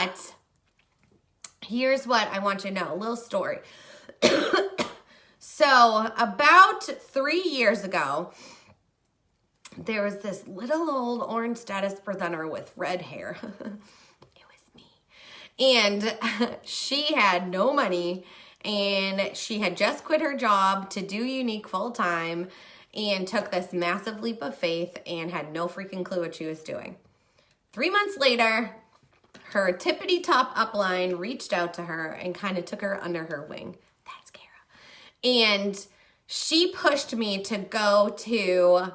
But here's what I want you to know, a little story. So about 3 years ago, there was this little old orange status presenter with red hair. It was me. And she had no money, and she had just quit her job to do Younique full time and took this massive leap of faith and had no freaking clue what she was doing. 3 months later, her tippity top upline reached out to her and kind of took her under her wing. That's Kara. And she pushed me to go to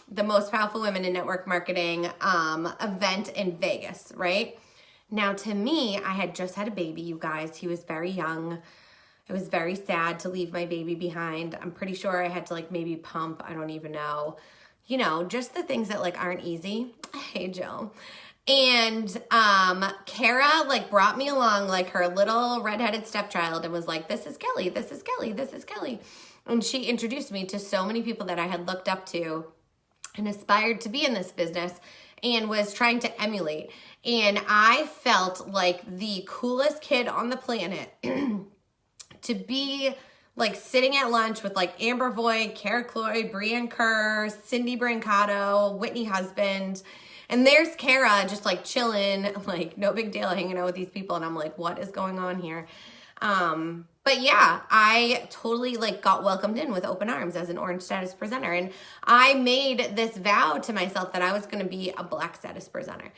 the Most Powerful Women in Network Marketing event in Vegas, right? Now, to me, I had just had a baby, you guys. He was very young. It was very sad to leave my baby behind. I'm pretty sure I had to like maybe pump. I don't even know. You know, just the things that like aren't easy. Hey, Jill. And Kara like brought me along like her little redheaded stepchild and was like, this is Kelly, this is Kelly, this is Kelly. And she introduced me to so many people that I had looked up to and aspired to be in this business and was trying to emulate. And I felt like the coolest kid on the planet to be like sitting at lunch with like Amber Voigt, Kara Cloyd, Brianne Kerr, Cindy Brancato, Whitney Husband. And there's Kara just like chilling, like no big deal, hanging out with these people. And I'm like, what is going on here? But yeah, I totally like got welcomed in with open arms as an orange status presenter. And I made this vow to myself that I was going to be a black status presenter.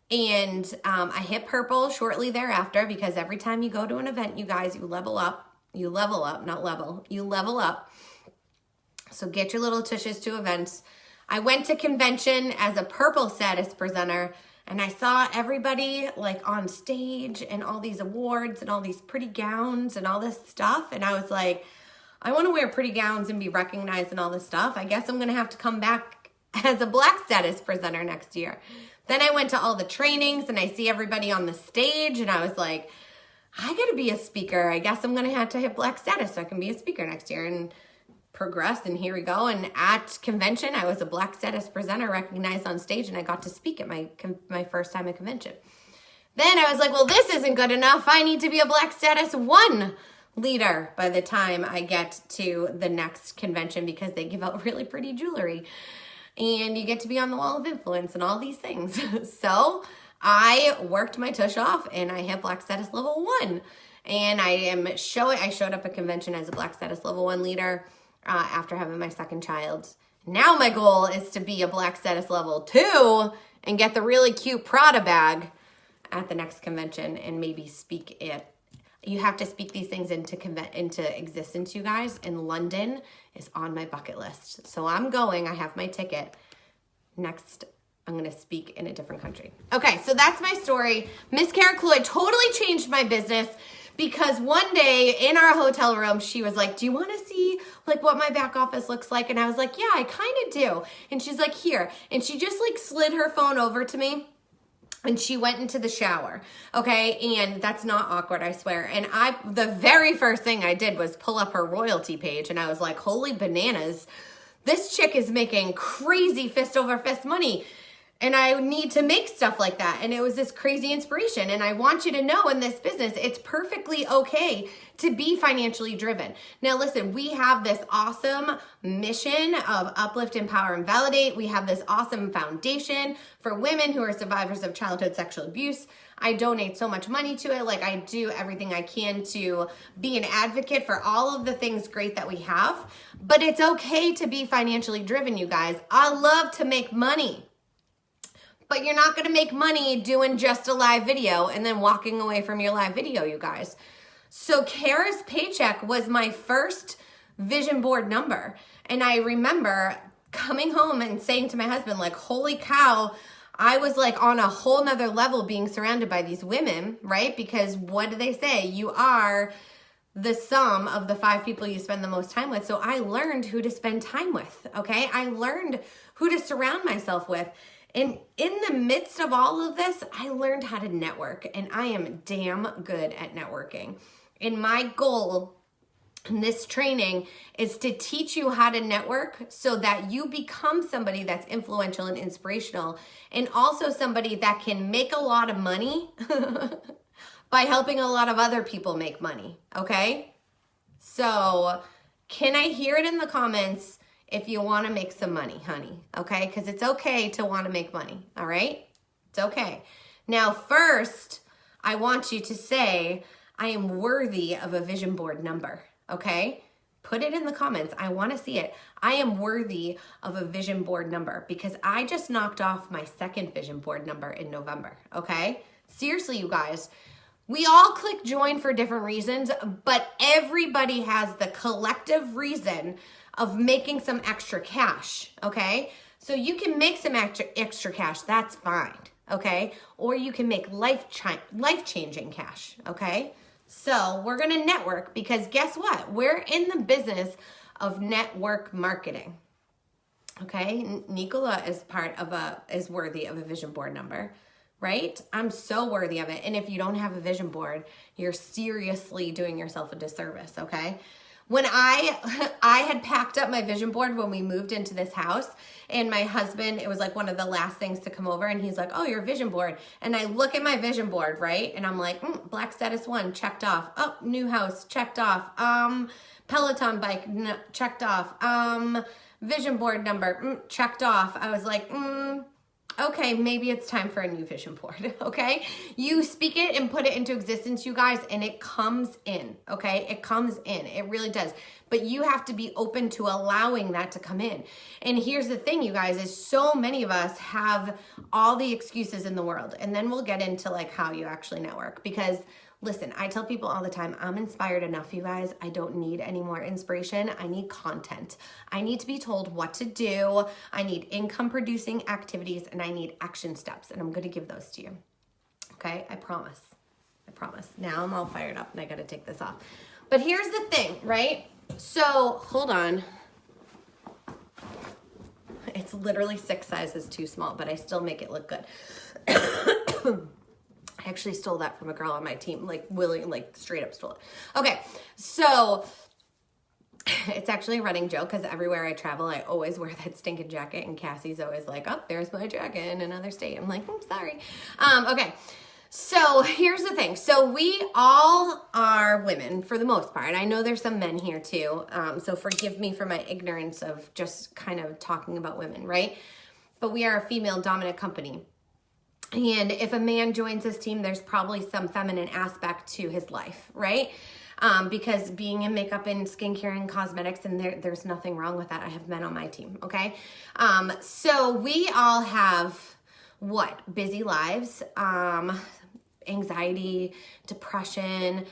And I hit purple shortly thereafter because every time you go to an event, you guys, you level up. You level up, not level. You level up. So get your little tushes to events. I went to convention as a purple status presenter, and I saw everybody like on stage and all these awards and all these pretty gowns and all this stuff. And I was like, I want to wear pretty gowns and be recognized and all this stuff. I guess I'm going to have to come back as a black status presenter next year. Then I went to all the trainings and I see everybody on the stage and I was like, I got to be a speaker. I guess I'm going to have to hit black status so I can be a speaker next year and progress. And here we go. And at convention, I was a black status presenter recognized on stage and I got to speak at my first time at convention. Then I was like, well, this isn't good enough. I need to be a black status 1 leader by the time I get to the next convention because they give out really pretty jewelry and you get to be on the wall of influence and all these things. So I worked my tush off and I hit black status level 1. And I showed up at convention as a black status level 1 leader after having my second child. Now my goal is to be a black status level 2 and get the really cute Prada bag at the next convention and maybe speak it. You have to speak these things into existence, you guys. And London is on my bucket list. So I'm going. I have my ticket. Next, I'm going to speak in a different country. Okay, so that's my story. Miss Kara Cloyd totally changed my business because one day in our hotel room, she was like, do you want to see like what my back office looks like? And I was like, yeah, I kind of do. And she's like, here. And she just like slid her phone over to me. And she went into the shower, okay? And that's not awkward, I swear. And the very first thing I did was pull up her royalty page, and I was like, holy bananas, this chick is making crazy fist over fist money. And I need to make stuff like that. And it was this crazy inspiration. And I want you to know in this business, it's perfectly okay to be financially driven. Now, listen, we have this awesome mission of uplift, empower, and validate. We have this awesome foundation for women who are survivors of childhood sexual abuse. I donate so much money to it. Like I do everything I can to be an advocate for all of the things great that we have. But it's okay to be financially driven, you guys. I love to make money. But you're not going to make money doing just a live video and then walking away from your live video, you guys. So Kara's paycheck was my first vision board number. And I remember coming home and saying to my husband, like, holy cow, I was like on a whole nother level being surrounded by these women, right? Because what do they say? You are the sum of the 5 people you spend the most time with. So I learned who to spend time with, okay? I learned who to surround myself with. And in the midst of all of this, I learned how to network, and I am damn good at networking. And my goal in this training is to teach you how to network so that you become somebody that's influential and inspirational, and also somebody that can make a lot of money by helping a lot of other people make money, okay? So can I hear it in the comments if you want to make some money, honey, okay? Because it's okay to want to make money, all right? It's okay. Now, first, I want you to say, I am worthy of a vision board number, okay? Put it in the comments. I want to see it. I am worthy of a vision board number because I just knocked off my second vision board number in November, okay? Seriously, you guys, we all click join for different reasons, but everybody has the collective reason of making some extra cash, okay? So you can make some extra cash, that's fine, okay? Or you can make life-changing cash, okay? So we're gonna network because guess what? We're in the business of network marketing, okay? Nicola is worthy of a vision board number, right? I'm so worthy of it. And if you don't have a vision board, you're seriously doing yourself a disservice, okay? When I had packed up my vision board when we moved into this house, and my husband, it was like one of the last things to come over, and he's like, oh, your vision board. And I look at my vision board, right? And I'm like, Black Status 1, checked off. Oh, new house, checked off. Peloton bike, checked off. Vision board number, checked off. I was like, okay, maybe it's time for a new vision board, okay? You speak it and put it into existence, you guys, and it comes in, okay? It comes in, it really does. But you have to be open to allowing that to come in. And here's the thing, you guys, is so many of us have all the excuses in the world. And then we'll get into like how you actually network because listen, I tell people all the time, I'm inspired enough, you guys. I don't need any more inspiration. I need content. I need to be told what to do. I need income producing activities and I need action steps. And I'm going to give those to you. Okay. I promise. I promise. Now I'm all fired up and I got to take this off. But here's the thing, right? So hold on. It's literally 6 sizes too small, but I still make it look good. I actually stole that from a girl on my team, like straight up stole it. Okay, so it's actually a running joke because everywhere I travel, I always wear that stinking jacket and Cassie's always like, oh, there's my jacket in another state. I'm like, sorry. Okay, so here's the thing. So we all are women for the most part. I know there's some men here too, so forgive me for my ignorance of just kind of talking about women, right? But we are a female dominant company. And if a man joins this team, there's probably some feminine aspect to his life, right? Because being in makeup and skincare and cosmetics, and there's nothing wrong with that. I have men on my team, okay? So we all have, busy lives, anxiety, depression,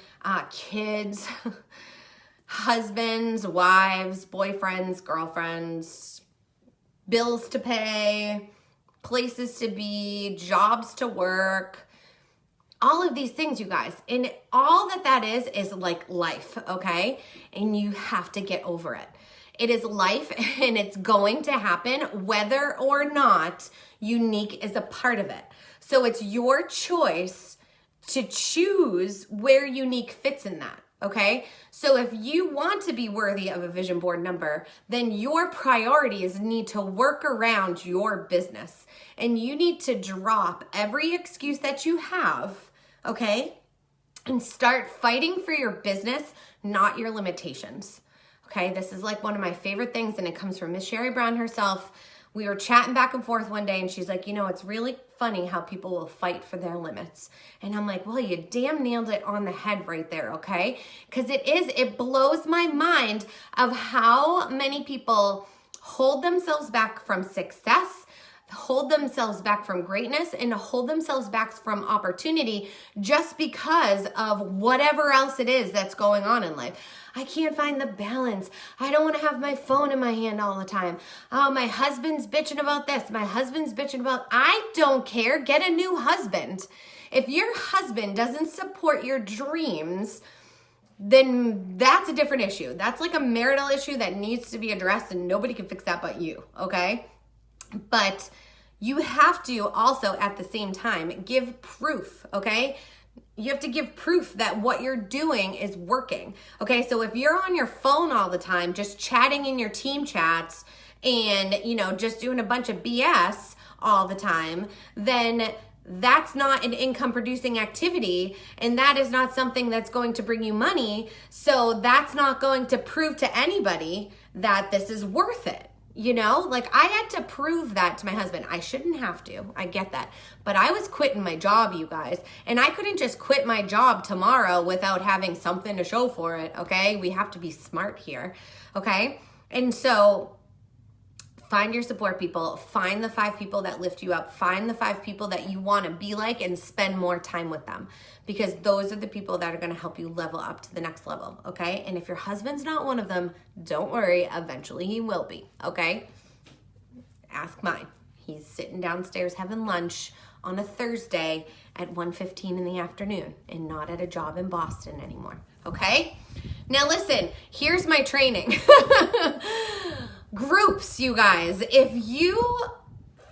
kids, husbands, wives, boyfriends, girlfriends, bills to pay, places to be, jobs to work, all of these things, you guys. And all that is like life, okay? And you have to get over it. It is life and it's going to happen whether or not unique is a part of it. So it's your choice to choose where unique fits in that. Okay, so if you want to be worthy of a vision board number, then your priorities need to work around your business and you need to drop every excuse that you have, okay, and start fighting for your business, not your limitations. Okay, this is like one of my favorite things and it comes from Miss Sherry Brown herself. We were chatting back and forth one day and she's like, it's really funny how people will fight for their limits. And I'm like, well, you damn nailed it on the head right there, okay? Because it blows my mind of how many people hold themselves back from success, hold themselves back from greatness, and hold themselves back from opportunity just because of whatever else it is that's going on in life. I can't find the balance. I don't want to have my phone in my hand all the time. Oh, my husband's bitching about this. My husband's bitching about, I don't care. Get a new husband. If your husband doesn't support your dreams, then that's a different issue. That's like a marital issue that needs to be addressed and nobody can fix that but you, okay? But you have to also at the same time give proof, okay? You have to give proof that what you're doing is working. Okay, so if you're on your phone all the time, just chatting in your team chats and, just doing a bunch of BS all the time, then that's not an income producing activity, and that is not something that's going to bring you money. So that's not going to prove to anybody that this is worth it. You know, like I had to prove that to my husband. I shouldn't have to. I get that. But I was quitting my job, you guys. And I couldn't just quit my job tomorrow without having something to show for it. Okay. We have to be smart here. Okay. And so find your support people, find the 5 people that lift you up, find the 5 people that you want to be like, and spend more time with them, because those are the people that are going to help you level up to the next level. Okay. And if your husband's not one of them, don't worry. Eventually he will be. Okay. Ask mine. He's sitting downstairs having lunch on a Thursday at 1:15 in the afternoon and not at a job in Boston anymore. Okay. Now listen, here's my training. Groups, you guys. If you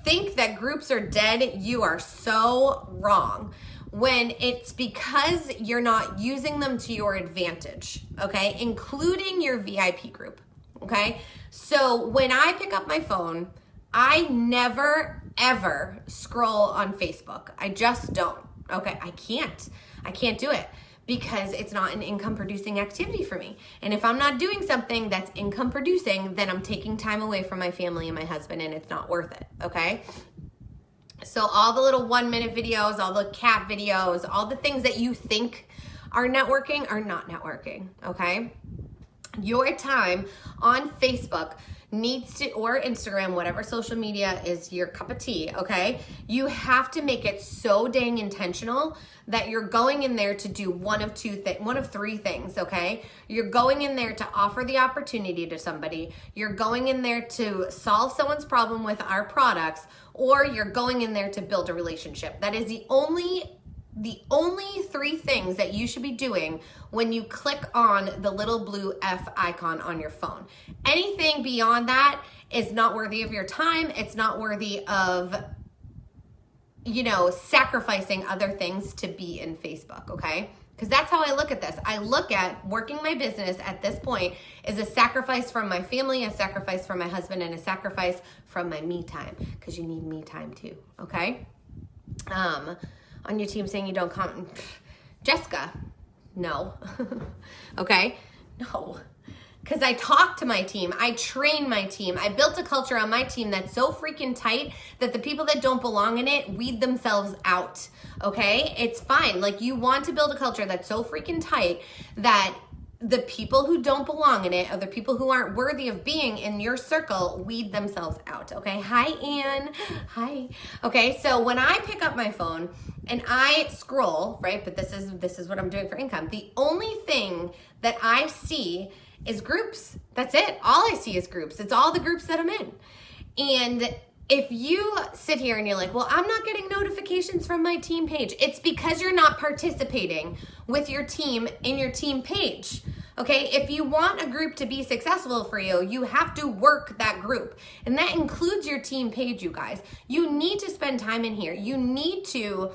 think that groups are dead, you are so wrong. When it's because you're not using them to your advantage, okay? Including your VIP group, okay? So when I pick up my phone, I never, ever scroll on Facebook. I just don't, okay? I can't do it, because it's not an income producing activity for me. And if I'm not doing something that's income producing, then I'm taking time away from my family and my husband, and it's not worth it, okay? So all the little 1-minute videos, all the cat videos, all the things that you think are networking are not networking, okay? Your time on Facebook needs to, or Instagram, whatever social media is your cup of tea, okay? You have to make it so dang intentional that you're going in there to do one of 3 things, okay? You're going in there to offer the opportunity to somebody, you're going in there to solve someone's problem with our products, or you're going in there to build a relationship. That is the only 3 things that you should be doing when you click on the little blue F icon on your phone. Anything beyond that is not worthy of your time. It's not worthy of, you know, sacrificing other things to be in Facebook, okay? Because that's how I look at this. I look at working my business at this point as a sacrifice from my family, a sacrifice from my husband, and a sacrifice from my me time, because you need me time too, okay? On your team saying you don't come, Jessica, no, okay? No, because I talk to my team, I train my team, I built a culture on my team that's so freaking tight that the people that don't belong in it weed themselves out, okay? It's fine. Like, you want to build a culture that's so freaking tight that the people who don't belong in it, or the people who aren't worthy of being in your circle, weed themselves out, okay? Hi, Ann. Hi. Okay, so when I pick up my phone and I scroll, right, but this is what I'm doing for income, the only thing that I see is groups. That's it. All I see is groups. It's all the groups that I'm in. And if you sit here and you're like, well, I'm not getting notifications from my team page, it's because you're not participating with your team in your team page. Okay, if you want a group to be successful for you, you have to work that group. And that includes your team page, you guys. You need to spend time in here. You need to,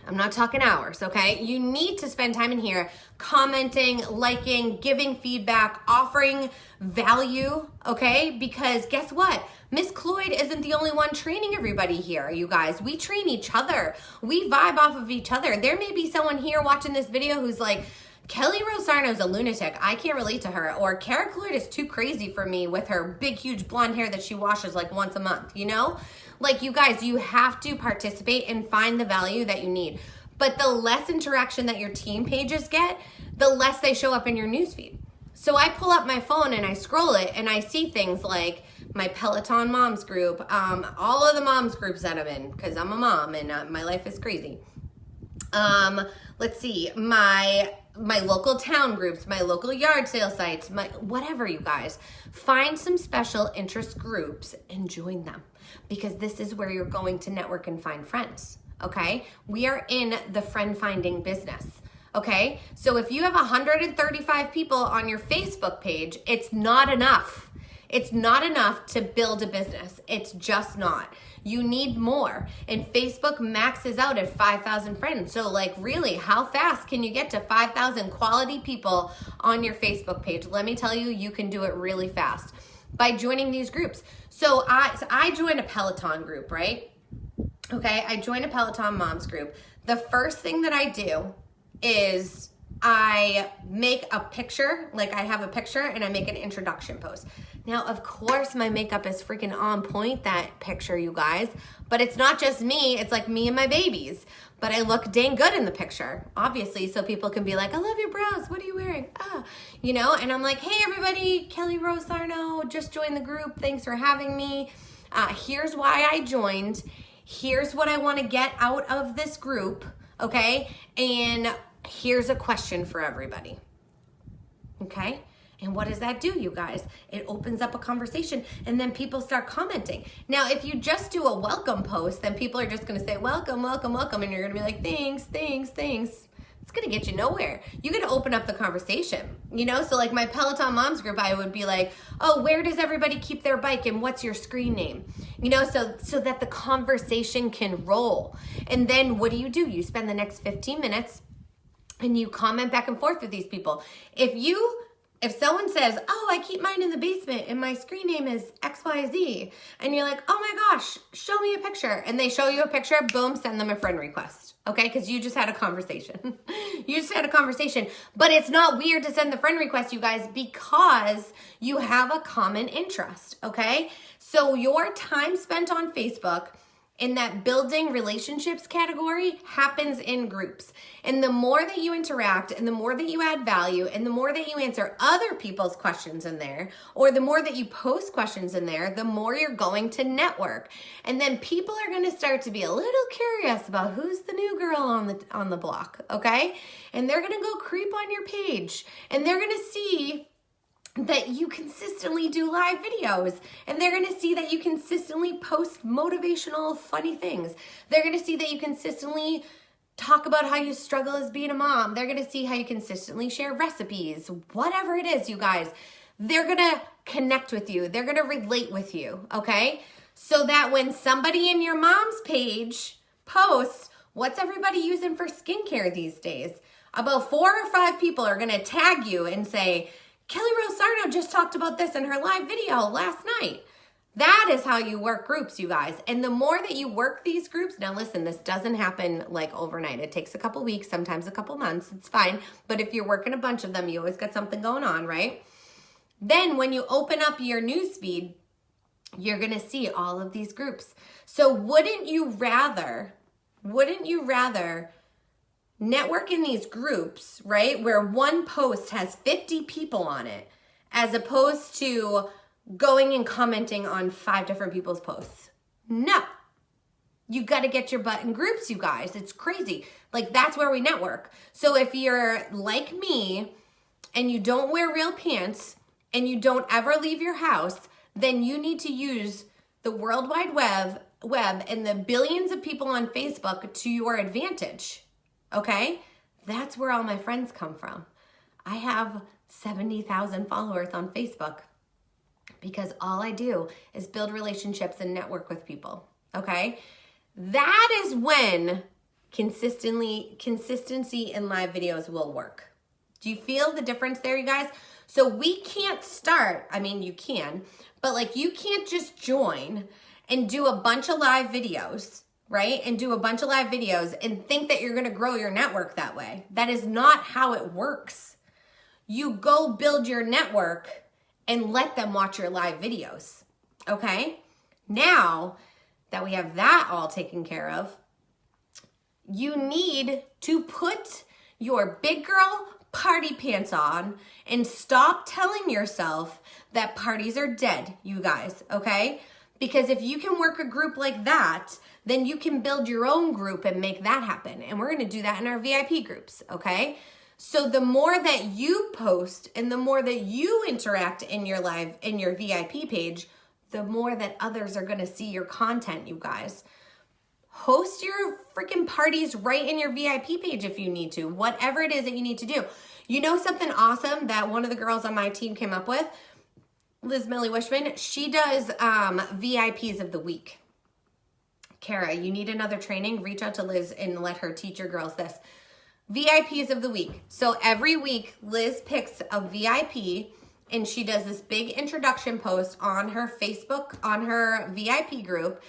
I'm not talking hours, okay? You need to spend time in here commenting, liking, giving feedback, offering value, okay? Because guess what? Miss Cloyd isn't the only one training everybody here, you guys. We train each other. We vibe off of each other. There may be someone here watching this video who's like, Kelly Rosarno's a lunatic. I can't relate to her. Or Kara Cloyd is too crazy for me with her big, huge blonde hair that she washes like once a month, you know? Like, you guys, you have to participate and find the value that you need. But the less interaction that your team pages get, the less they show up in your newsfeed. So I pull up my phone and I scroll it and I see things like my Peloton moms group, all of the moms groups that I'm in, because I'm a mom and my life is crazy. Let's see, my local town groups, my local yard sale sites, my whatever, you guys. Find some special interest groups and join them, because this is where you're going to network and find friends, okay? We are in the friend finding business, okay? So if you have 135 people on your Facebook page, it's not enough. It's not enough to build a business. It's just not. You need more. And Facebook maxes out at 5,000 friends. So like, really, how fast can you get to 5,000 quality people on your Facebook page? Let me tell you, you can do it really fast by joining these groups. So I joined a Peloton group, right? Okay, I joined a Peloton Moms group. The first thing that I do is I make a picture, like I have a picture and I make an introduction post. Now, of course, my makeup is freaking on point, that picture, you guys, but it's not just me, it's like me and my babies. But I look dang good in the picture, obviously, so people can be like, I love your brows, what are you wearing? You know, and I'm like, hey everybody, Kelly Rose Sarno, just joined the group, thanks for having me. Here's why I joined. Here's what I want to get out of this group, okay? And here's a question for everybody, okay? And what does that do, you guys? It opens up a conversation and then people start commenting. Now, if you just do a welcome post, then people are just gonna say, welcome, welcome, welcome, and you're gonna be like, thanks, thanks, thanks. It's gonna get you nowhere. You gotta open up the conversation, you know? So like my Peloton Moms group, I would be like, oh, where does everybody keep their bike and what's your screen name? You know, so that the conversation can roll. And then what do? You spend the next 15 minutes and you comment back and forth with these people. If someone says, oh, I keep mine in the basement and my screen name is XYZ, and you're like, oh my gosh, show me a picture, and they show you a picture, boom, send them a friend request, okay? Because you just had a conversation. You just had a conversation. But it's not weird to send the friend request, you guys, because you have a common interest, okay? So your time spent on Facebook in that building relationships category happens in groups. And the more that you interact and the more that you add value and the more that you answer other people's questions in there, or the more that you post questions in there, the more you're going to network. And then people are going to start to be a little curious about who's the new girl on the block, okay? And they're going to go creep on your page and they're going to see that you consistently do live videos, and they're going to see that you consistently post motivational, funny things. They're going to see that you consistently talk about how you struggle as being a mom. They're going to see how you consistently share recipes, whatever it is, you guys. They're going to connect with you. They're going to relate with you, okay? So that when somebody in your mom's page posts, what's everybody using for skincare these days? About 4 or 5 people are going to tag you and say, Kelly Rose Sarno just talked about this in her live video last night. That is how you work groups, you guys. And the more that you work these groups, now listen, this doesn't happen like overnight. It takes a couple weeks, sometimes a couple months. It's fine. But if you're working a bunch of them, you always got something going on, right? Then when you open up your newsfeed, you're going to see all of these groups. So wouldn't you rather network in these groups, right, where one post has 50 people on it, as opposed to going and commenting on 5 different people's posts? No. You got to get your butt in groups, you guys. It's crazy. Like, that's where we network. So if you're like me and you don't wear real pants and you don't ever leave your house, then you need to use the World Wide Web and the billions of people on Facebook to your advantage. Okay? That's where all my friends come from. I have 70,000 followers on Facebook because all I do is build relationships and network with people. Okay? That is when consistency in live videos will work. Do you feel the difference there, you guys? So we can't start, I mean, you can, but like you can't just join and do a bunch of live videos, right? And do a bunch of live videos and think that you're going to grow your network that way. That is not how it works. You go build your network and let them watch your live videos. Okay? Now that we have that all taken care of, you need to put your big girl party pants on and stop telling yourself that parties are dead, you guys, okay? Because if you can work a group like that, then you can build your own group and make that happen. And we're going to do that in our VIP groups, okay? So the more that you post and the more that you interact in your VIP page, the more that others are going to see your content, you guys. Host your freaking parties right in your VIP page if you need to, whatever it is that you need to do. You know something awesome that one of the girls on my team came up with? Liz Millie Wishman, she does VIPs of the week. Kara, you need another training? Reach out to Liz and let her teach your girls this. VIPs of the week. So every week, Liz picks a VIP and she does this big introduction post on her Facebook, on her VIP group.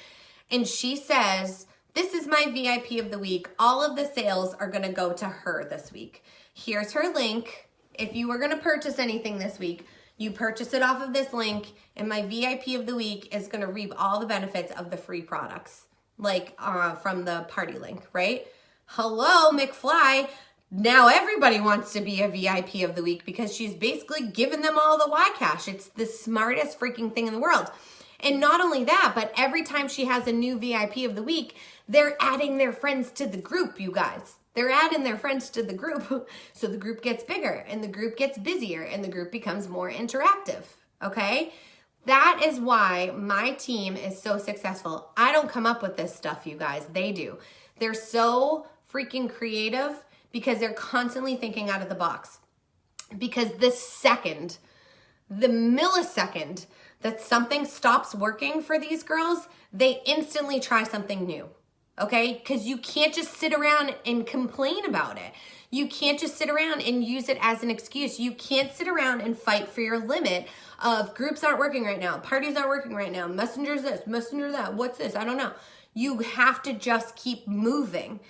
And she says, This is my VIP of the week. All of the sales are going to go to her this week. Here's her link. If you were going to purchase anything this week, you purchase it off of this link, and my VIP of the week is going to reap all the benefits of the free products, like from the party link, right? Hello, McFly. Now everybody wants to be a VIP of the week because she's basically given them all the Y cash. It's the smartest freaking thing in the world. And not only that, but every time she has a new VIP of the week, they're adding their friends to the group, you guys. They're adding their friends to the group. So the group gets bigger and the group gets busier and the group becomes more interactive, okay? That is why my team is so successful. I don't come up with this stuff, you guys. They do. They're so freaking creative because they're constantly thinking out of the box. Because the millisecond that something stops working for these girls, they instantly try something new. Okay? Because you can't just sit around and complain about it. You can't just sit around and use it as an excuse. You can't sit around and fight for your limit of groups aren't working right now, parties aren't working right now, messenger's this, messenger that, what's this? I don't know. You have to just keep moving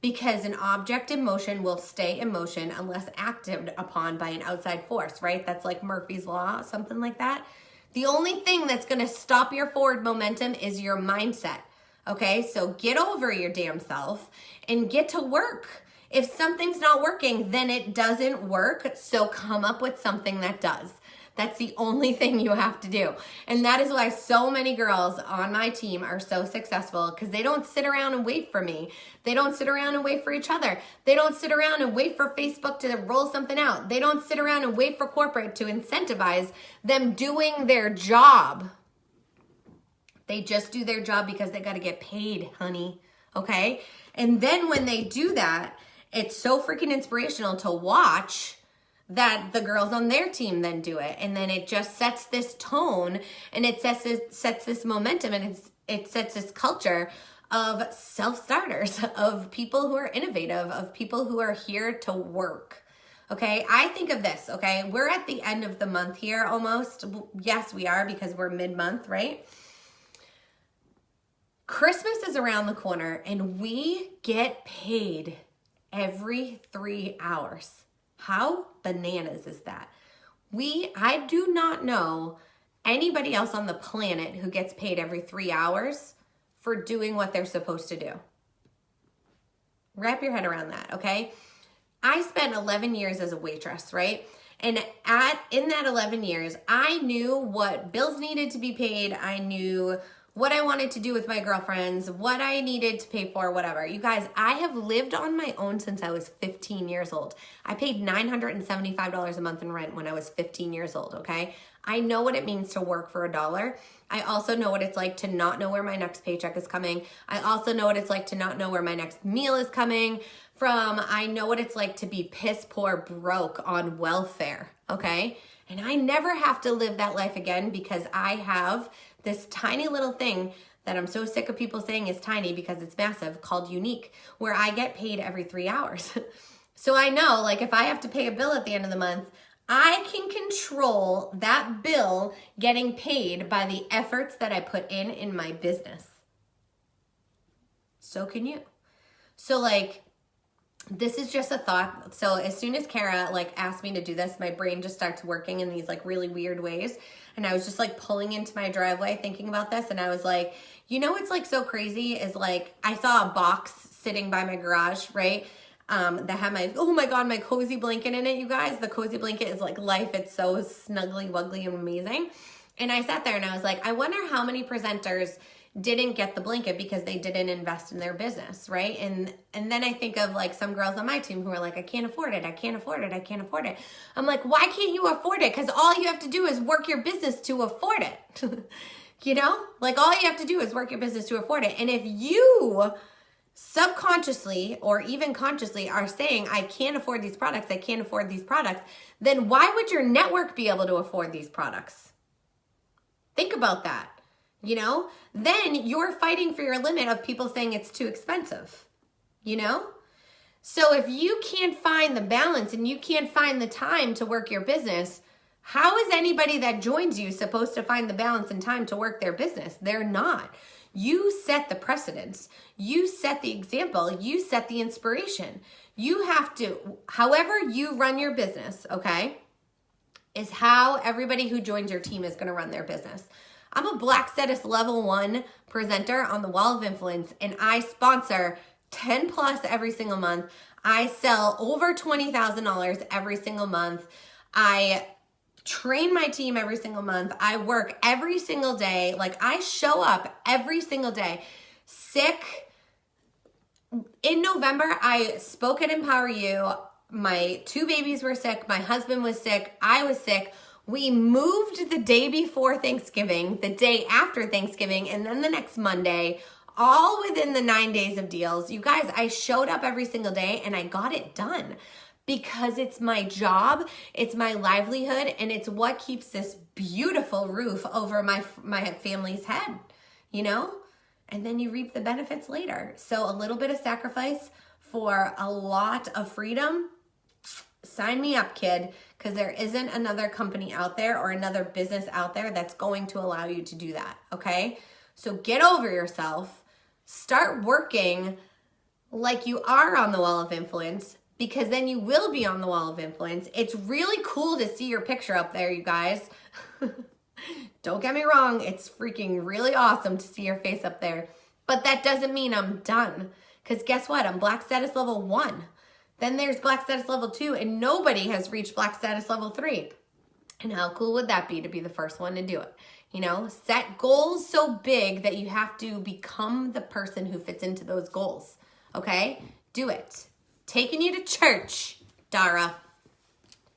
because an object in motion will stay in motion unless acted upon by an outside force, right? That's like Murphy's Law, something like that. The only thing that's going to stop your forward momentum is your mindset. Okay, so get over your damn self and get to work. If something's not working, then it doesn't work. So come up with something that does. That's the only thing you have to do. And that is why so many girls on my team are so successful because they don't sit around and wait for me. They don't sit around and wait for each other. They don't sit around and wait for Facebook to roll something out. They don't sit around and wait for corporate to incentivize them doing their job. They just do their job because they got to get paid, honey. Okay? And then when they do that, it's so freaking inspirational to watch that the girls on their team then do it. And then it just sets this tone and it sets this momentum and it sets this culture of self-starters, of people who are innovative, of people who are here to work. Okay, I think of this, okay? We're at the end of the month here almost. Yes, we are because we're mid-month, right? Christmas is around the corner and we get paid every 3 hours. How bananas is that? I do not know anybody else on the planet who gets paid every 3 hours for doing what they're supposed to do. Wrap your head around that, okay? I spent 11 years as a waitress, right? And in that 11 years, I knew what bills needed to be paid. I knew what I wanted to do with my girlfriends, what I needed to pay for, whatever. You guys, I have lived on my own since I was 15 years old. I paid $975 a month in rent when I was 15 years old, okay? I know what it means to work for $1. I also know what it's like to not know where my next paycheck is coming. I also know what it's like to not know where my next meal is coming from. I know what it's like to be piss poor broke on welfare, okay? And I never have to live that life again because I have this tiny little thing that I'm so sick of people saying is tiny because it's massive called Unique, where I get paid every 3 hours. So I know, like, if I have to pay a bill at the end of the month, I can control that bill getting paid by the efforts that I put in my business. So can you. So, like, this is just a thought. So as soon as Kara asked me to do this, my brain just starts working in these really weird ways. And I was just pulling into my driveway thinking about this. And I was like, you know, what's so crazy is I saw a box sitting by my garage, right? That had oh my God, my cozy blanket in it, you guys. The cozy blanket is life. It's so snuggly, wuggly, and amazing. And I sat there and I was like, I wonder how many presenters didn't get the blanket because they didn't invest in their business, right? And then I think of some girls on my team who are like, I can't afford it, I can't afford it, I can't afford it. I'm like, why can't you afford it? Because all you have to do is work your business to afford it. You know? All you have to do is work your business to afford it. And if you subconsciously or even consciously are saying, I can't afford these products, I can't afford these products, then why would your network be able to afford these products? Think about that. You know, then you're fighting for your limit of people saying it's too expensive, you know? So if you can't find the balance and you can't find the time to work your business, how is anybody that joins you supposed to find the balance and time to work their business? They're not. You set the precedence. You set the example. You set the inspiration. You have to, however you run your business, okay, is how everybody who joins your team is going to run their business. I'm a Black Status Level 1 presenter on the Wall of Influence, and I sponsor 10 plus every single month. I sell over $20,000 every single month. I train my team every single month. I work every single day. Like, I show up every single day. Sick. In November, I spoke at Empower You. My 2 babies were sick. My husband was sick. I was sick. We moved the day before Thanksgiving, the day after Thanksgiving, and then the next Monday, all within the 9 days of deals. You guys, I showed up every single day and I got it done because it's my job, it's my livelihood, and it's what keeps this beautiful roof over my family's head, you know? And then you reap the benefits later. So a little bit of sacrifice for a lot of freedom. Sign me up, kid, because there isn't another company out there or another business out there that's going to allow you to do that, okay? So get over yourself. Start working like you are on the Wall of Influence, because then you will be on the Wall of Influence. It's really cool to see your picture up there, you guys. Don't get me wrong. It's freaking really awesome to see your face up there. But that doesn't mean I'm done, because guess what? I'm Black Status Level 1. Then there's Black Status Level 2, and nobody has reached Black Status Level 3. And how cool would that be to be the first one to do it? You know, set goals so big that you have to become the person who fits into those goals. Okay? Do it. Taking you to church, Dara.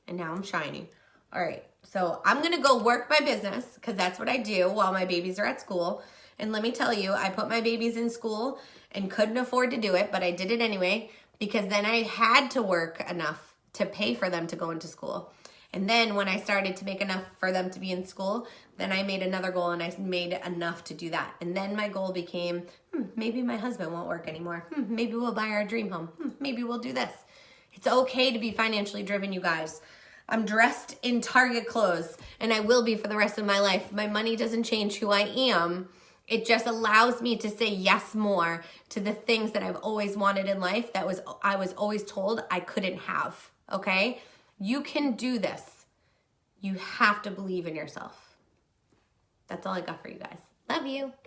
And now I'm shining. All right. So I'm going to go work my business, because that's what I do while my babies are at school. And let me tell you, I put my babies in school and couldn't afford to do it, but I did it anyway, because then I had to work enough to pay for them to go into school. And then when I started to make enough for them to be in school, then I made another goal and I made enough to do that. And then my goal became, maybe my husband won't work anymore. Maybe we'll buy our dream home. Maybe we'll do this. It's okay to be financially driven, you guys. I'm dressed in Target clothes, and I will be for the rest of my life. My money doesn't change who I am. It just allows me to say yes more to the things that I've always wanted in life that I was always told I couldn't have, okay? You can do this. You have to believe in yourself. That's all I got for you guys. Love you.